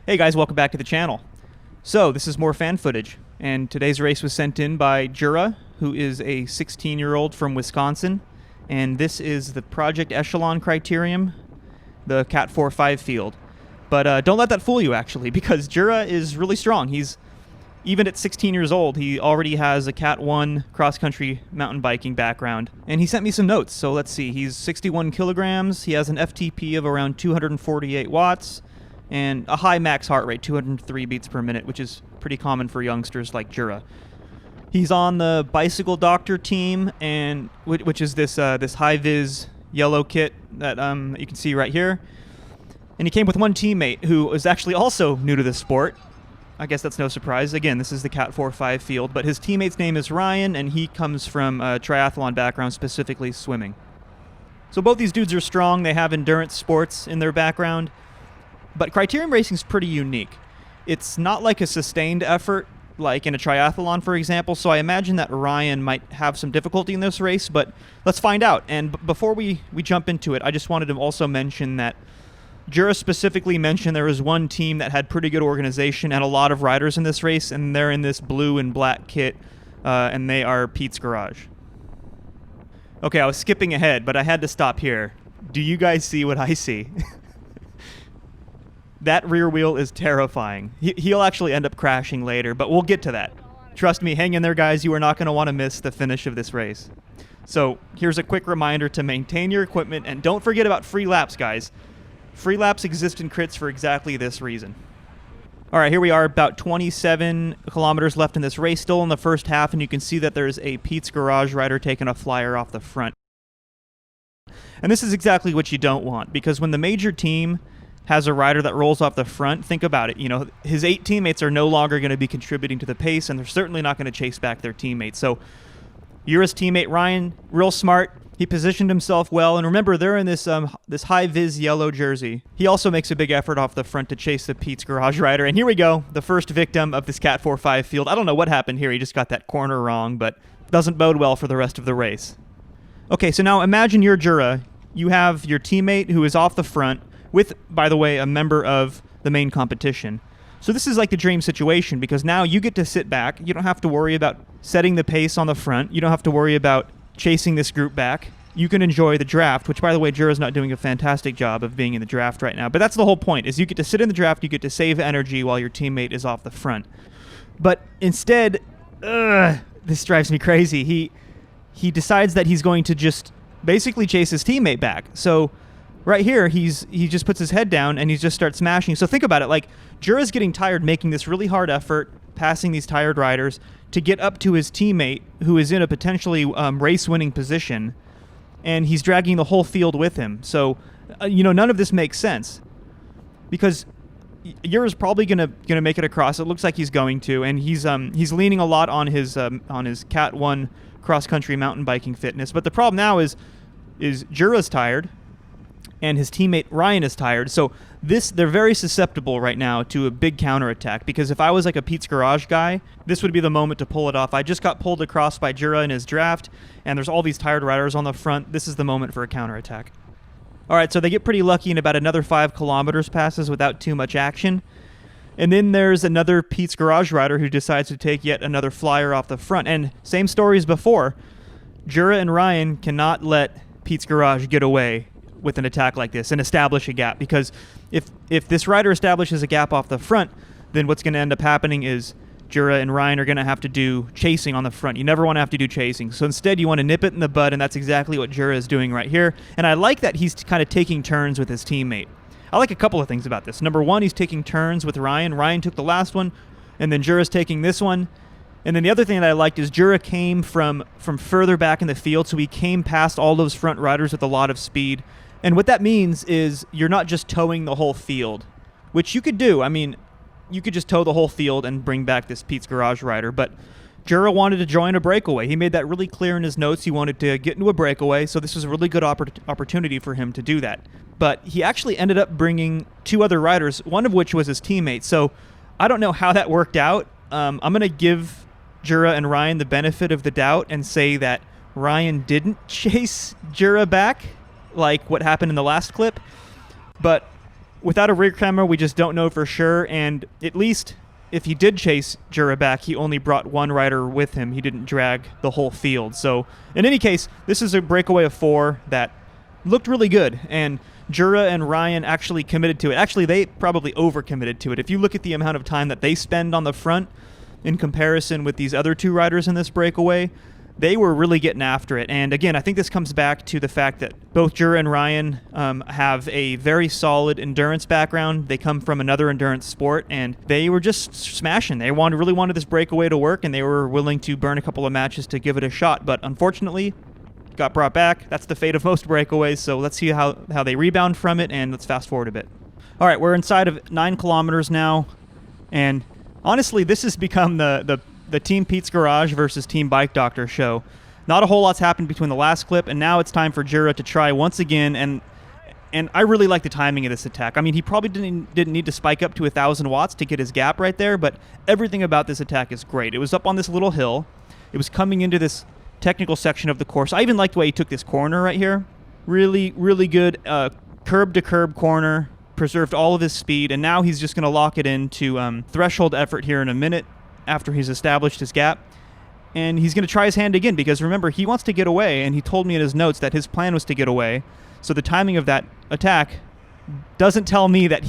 Hey guys, welcome back to the channel. So this is more fan footage, and today's race was sent in by Jura, who is a 16-year-old from Wisconsin, and this is the Project Echelon Criterium, the Cat 4-5 field. But don't let that fool you, actually, because Jura is really strong. Even at 16 years old, he already has a Cat 1 cross-country mountain biking background. And he sent me some notes, so let's see. He's 61 kilograms, he has an FTP of around 248 watts, and a high max heart rate, 203 beats per minute, which is pretty common for youngsters like Jura. He's on the Bicycle Doctor team, and which is this high-vis yellow kit that you can see right here. And he came with one teammate who is actually also new to the sport. I guess that's no surprise. Again, this is the Cat 4-5 field, but his teammate's name is Ryan, and he comes from a triathlon background, specifically swimming. So both these dudes are strong. They have endurance sports in their background. But criterium racing is pretty unique. It's not like a sustained effort, like in a triathlon, for example, so I imagine that Ryan might have some difficulty in this race, but let's find out. And before we jump into it, I just wanted to also mention that Jura specifically mentioned there was one team that had pretty good organization and a lot of riders in this race, and they're in this blue and black kit, and they are Pete's Garage. Okay, I was skipping ahead, but I had to stop here. Do you guys see what I see? That rear wheel is terrifying. He'll actually end up crashing later, but we'll get to that. Trust me, hang in there, guys. You are not going to want to miss the finish of this race. So here's a quick reminder to maintain your equipment, and don't forget about free laps, guys. Free laps exist in crits for exactly this reason. All right, here we are, about 27 kilometers left in this race, still in the first half, and you can see that there's a Pete's Garage rider taking a flyer off the front. And this is exactly what you don't want, because when the major team has a rider that rolls off the front, think about it. You know, his 8 teammates are no longer going to be contributing to the pace, and they're certainly not going to chase back their teammates. So Jura's teammate Ryan, real smart. He positioned himself well, and remember, they're in this high-vis yellow jersey. He also makes a big effort off the front to chase the Pete's Garage rider. And here we go, the first victim of this Cat 4-5 field. I don't know what happened here. He just got that corner wrong, but doesn't bode well for the rest of the race. Okay, so now imagine you're Jura. You have your teammate who is off the front with, by the way, a member of the main competition. So this is like the dream situation, because now you get to sit back. You don't have to worry about setting the pace on the front. You don't have to worry about chasing this group back. You can enjoy the draft, which, by the way, Jura's not doing a fantastic job of being in the draft right now. But that's the whole point, is you get to sit in the draft, you get to save energy while your teammate is off the front. But instead, this drives me crazy. He decides that he's going to just basically chase his teammate back. So right here, he just puts his head down and he just starts smashing. So think about it, like Jura's getting tired making this really hard effort, passing these tired riders to get up to his teammate who is in a potentially race-winning position, and he's dragging the whole field with him. So, none of this makes sense, because Jura's probably gonna make it across. It looks like he's going to, and he's leaning a lot on his Cat 1 cross-country mountain biking fitness. But the problem now is Jura's tired, and his teammate Ryan is tired. So they're very susceptible right now to a big counterattack, because if I was like a Pete's Garage guy, this would be the moment to pull it off. I just got pulled across by Jura in his draft, and there's all these tired riders on the front. This is the moment for a counterattack. All right, so they get pretty lucky, and about another 5 kilometers passes without too much action. And then there's another Pete's Garage rider who decides to take yet another flyer off the front. And same story as before. Jura and Ryan cannot let Pete's Garage get away with an attack like this and establish a gap, because if this rider establishes a gap off the front, then what's going to end up happening is Jura and Ryan are going to have to do chasing on the front. You never want to have to do chasing. So instead, you want to nip it in the bud, and that's exactly what Jura is doing right here. And I like that he's kind of taking turns with his teammate. I like a couple of things about this. Number one, he's taking turns with Ryan. Ryan took the last one, and then Jura's taking this one. And then the other thing that I liked is Jura came from further back in the field, so he came past all those front riders with a lot of speed. And what that means is you're not just towing the whole field, which you could do. I mean, you could just tow the whole field and bring back this Pete's Garage rider. But Jura wanted to join a breakaway. He made that really clear in his notes. He wanted to get into a breakaway, so this was a really good opportunity for him to do that. But he actually ended up bringing 2 other riders, one of which was his teammate. So I don't know how that worked out. I'm going to give Jura and Ryan the benefit of the doubt and say that Ryan didn't chase Jura back, like what happened in the last clip. But Without a rear camera, we just don't know for sure, and at least if he did chase Jura back, he only brought one rider with him. He didn't drag the whole field. So in any case, this is a breakaway of 4 that looked really good, and Jura and Ryan actually committed to it. Actually, they probably overcommitted to it. If you look at the amount of time that they spend on the front in comparison with these other 2 riders in this breakaway, they were really getting after it. And again, I think this comes back to the fact that both Jura and Ryan have a very solid endurance background. They come from another endurance sport, and they were just smashing. They really wanted this breakaway to work, and they were willing to burn a couple of matches to give it a shot. But unfortunately, got brought back. That's the fate of most breakaways. So let's see how they rebound from it, and let's fast forward a bit. All right, we're inside of 9 kilometers now, and honestly, this has become the Team Pete's Garage versus Team Bike Doctor show. Not a whole lot's happened between the last clip, and now it's time for Jura to try once again, and I really like the timing of this attack. I mean, he probably didn't need to spike up to 1,000 watts to get his gap right there, but everything about this attack is great. It was up on this little hill. It was coming into this technical section of the course. I even like the way he took this corner right here. Really, really good curb-to-curb corner. Preserved all of his speed, and now he's just going to lock it into threshold effort here in a minute after he's established his gap. And he's going to try his hand again, because remember, he wants to get away, and he told me in his notes that his plan was to get away. So the timing of that attack doesn't tell me that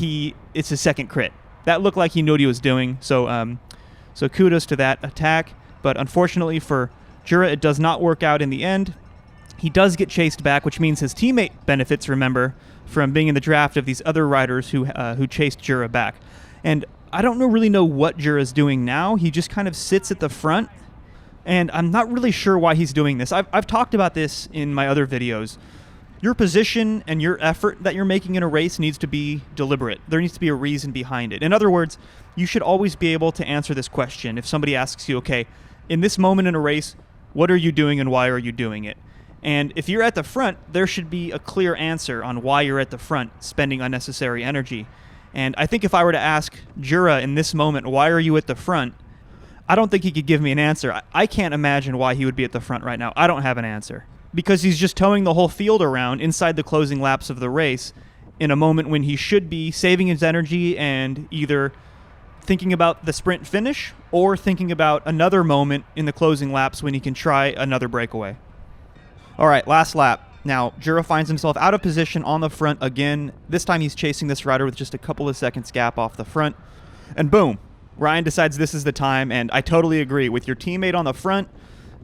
it's his second crit. That looked like he knew what he was doing, so kudos to that attack. But unfortunately for Jura, it does not work out in the end. He does get chased back, which means his teammate benefits, remember, from being in the draft of these other riders who chased Jura back. And I don't really know what Jura's doing now. He just kind of sits at the front, and I'm not really sure why he's doing this. I've talked about this in my other videos. Your position and your effort that you're making in a race needs to be deliberate. There needs to be a reason behind it. In other words, you should always be able to answer this question. If somebody asks you, okay, in this moment in a race, what are you doing and why are you doing it? And if you're at the front, there should be a clear answer on why you're at the front, spending unnecessary energy. And I think if I were to ask Jura in this moment, why are you at the front? I don't think he could give me an answer. I can't imagine why he would be at the front right now. I don't have an answer. Because he's just towing the whole field around inside the closing laps of the race in a moment when he should be saving his energy and either thinking about the sprint finish or thinking about another moment in the closing laps when he can try another breakaway. All right, last lap. Now, Jura finds himself out of position on the front again. This time he's chasing this rider with just a couple of seconds gap off the front. And boom, Ryan decides this is the time, and I totally agree. With your teammate on the front,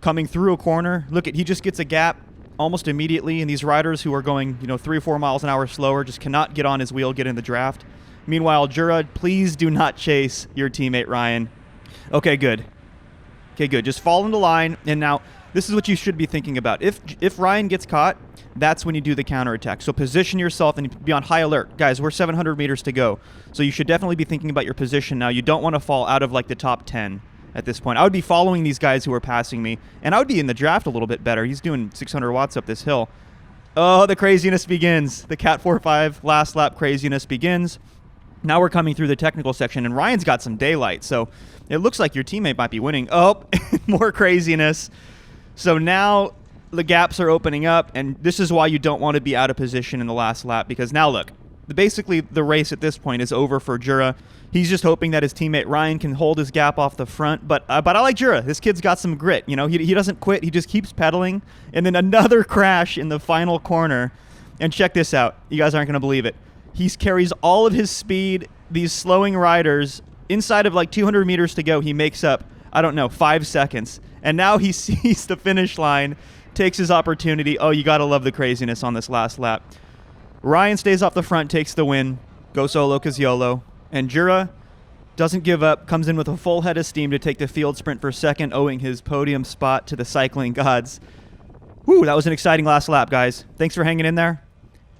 coming through a corner, he just gets a gap almost immediately, and these riders who are going 3 or 4 miles an hour slower just cannot get on his wheel, get in the draft. Meanwhile, Jura, please do not chase your teammate Ryan. Okay, good. Just fall into line, and now this is what you should be thinking about. If Ryan gets caught, that's when you do the counterattack. So position yourself and be on high alert. Guys, we're 700 meters to go, so you should definitely be thinking about your position now. You don't want to fall out of the top 10 at this point. I would be following these guys who are passing me, and I would be in the draft a little bit better. He's doing 600 watts up this hill. Oh, the craziness begins. The Cat 4-5 last lap craziness begins. Now we're coming through the technical section, and Ryan's got some daylight, so it looks like your teammate might be winning. Oh, more craziness. So now the gaps are opening up, and this is why you don't want to be out of position in the last lap, because now look, basically the race at this point is over for Jura. He's just hoping that his teammate Ryan can hold his gap off the front, but I like Jura. This kid's got some grit. He doesn't quit. He just keeps pedaling, and then another crash in the final corner. And check this out. You guys aren't going to believe it. He carries all of his speed, these slowing riders, inside of 200 meters to go. He makes up, 5 seconds. And now he sees the finish line, takes his opportunity. Oh, you got to love the craziness on this last lap. Ryan stays off the front, takes the win. Go solo, 'cause YOLO. And Jura doesn't give up, comes in with a full head of steam to take the field sprint for second, owing his podium spot to the cycling gods. Woo, that was an exciting last lap, guys. Thanks for hanging in there.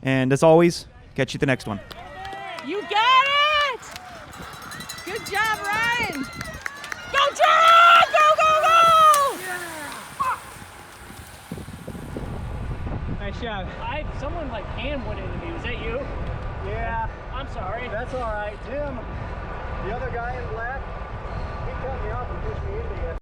And as always, catch you at the next one. You got it! Good job, Ryan! Go, Jura! Go, go, go! Yeah. Nice job. Someone hand went into me. Was that you? Yeah. I'm sorry. That's all right. Tim, the other guy in black, he cut me off and pushed me into you.